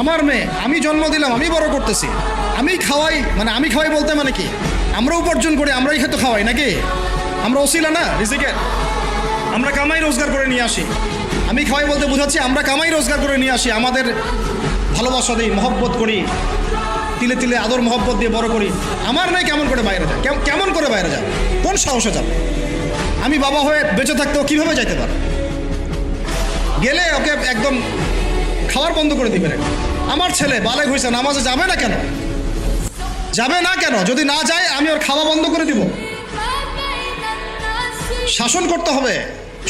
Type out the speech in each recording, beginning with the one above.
আমার মেয়ে, আমি জন্ম দিলাম, আমি বড় করতেছি, আমি খাওয়াই, মানে আমি খাওয়াই বলতে মানে কি, আমরা উপার্জন করি, আমরাই খেতে খাওয়াই নাকি? আমরা ওসিলা না রিজিকের, আমরা কামাই রোজগার করে নিয়ে আসি। আমি খাওয়াই বলতে বোঝাচ্ছি আমরা কামাই রোজগার করে নিয়ে আসি, আমাদের ভালোবাসা দিই, মহব্বত করি, তিলে তিলে আদর মহব্বত দিয়ে বড় করি। আমার মেয়ে কেমন করে বাইরে যায়, কেমন করে বাইরে যায়, কোন সাহসে যাবে? আমি বাবা হয়ে বেঁচে থাকতেও কীভাবে যাইতে পারে? গেলে ওকে একদম খাওয়ার বন্ধ করে দিবেন। আমার ছেলে বালেগ হয়েছে, নামাজে যাবে না কেন? যাবে না কেন? যদি না যায় আমি ওর খাওয়া বন্ধ করে দিব। শাসন করতে হবে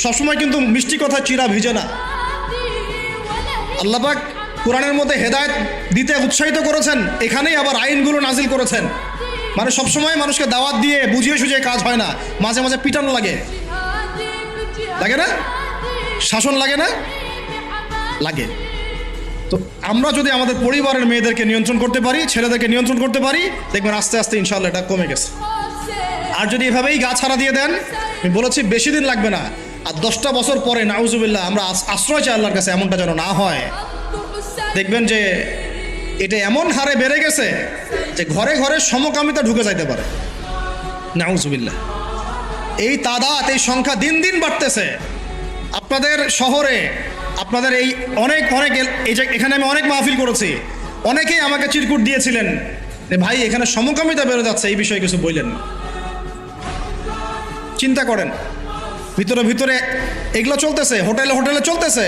সবসময়, কিন্তু মিষ্টি কথা চিরা ভিজে না। আল্লাহ পাক কোরআনের মধ্যে হেদায়েত দিতে উৎসাহিত করেছেন, এখানেই আবার আইনগুলো নাজিল করেছেন। মানে সবসময় মানুষকে দাওয়াত দিয়ে বুঝিয়ে সুঝিয়ে কাজ হয় না, মাঝে মাঝে পিটানো লাগে, লাগে না? শাসন লাগে না? লাগে। তো আমরা যদি আমাদের পরিবারের মেয়েদেরকে নিয়ন্ত্রণ করতে পারি, ছেলেদেরকে নিয়ন্ত্রণ করতে পারি, দেখবেন আস্তে আস্তে ইনশাআল্লাহ এটা কমে গেছে। আর যদি এভাবেই গা ছাড়া দিয়ে দেন, আমি বলেছি বেশি দিন লাগবে না, আর 10টা বছর পরে নাউজুবিল্লাহ আমরা আশ্রয় চাই আল্লাহর কাছে, এমনটা যেন না হয়। দেখবেন যে এটা এমন হারে বেড়ে গেছে যে ঘরে ঘরে সমকামিতা ঢুকে যাইতে পারে। নাউজুবিল্লাহ, এই তাদাত, এই সংখ্যা দিন দিন বাড়তেছে। আপনাদের শহরে, আপনাদের এই অনেক অনেক এই যে এখানে আমি অনেক মাহফিল করেছি, অনেকেই আমাকে চিরকুট দিয়েছিলেন যে ভাই এখানে সমকামিতা বেড়ে যাচ্ছে, এই বিষয়ে কিছু বললেন। চিন্তা করেন, ভিতরে ভিতরে এগুলো চলতেছে, হোটেলে হোটেলে চলতেছে।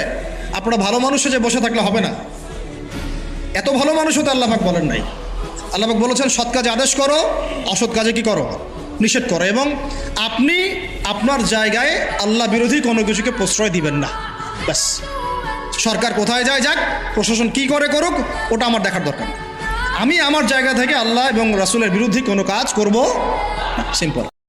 আপনারা ভালো মানুষে যে বসে থাকলে হবে না, এত ভালো মানুষ হতে আল্লাহ পাক বলেন নাই। আল্লাহ পাক বলেছেন সৎ কাজে আদেশ করো, অসৎ কাজে কি করো, নিষেধ করো, এবং আপনি আপনার জায়গায় আল্লাহ বিরোধী কোনো কিছুকে প্রশ্রয় দিবেন না। ব্যাস, সরকার কোথায় যায় যাক, প্রশাসন কি করে করুক, ওটা আমার দেখার দরকার না। আমি আমার জায়গা থেকে আল্লাহ এবং রাসূলের বিরুদ্ধে কোনো কাজ করব না, সিম্পল।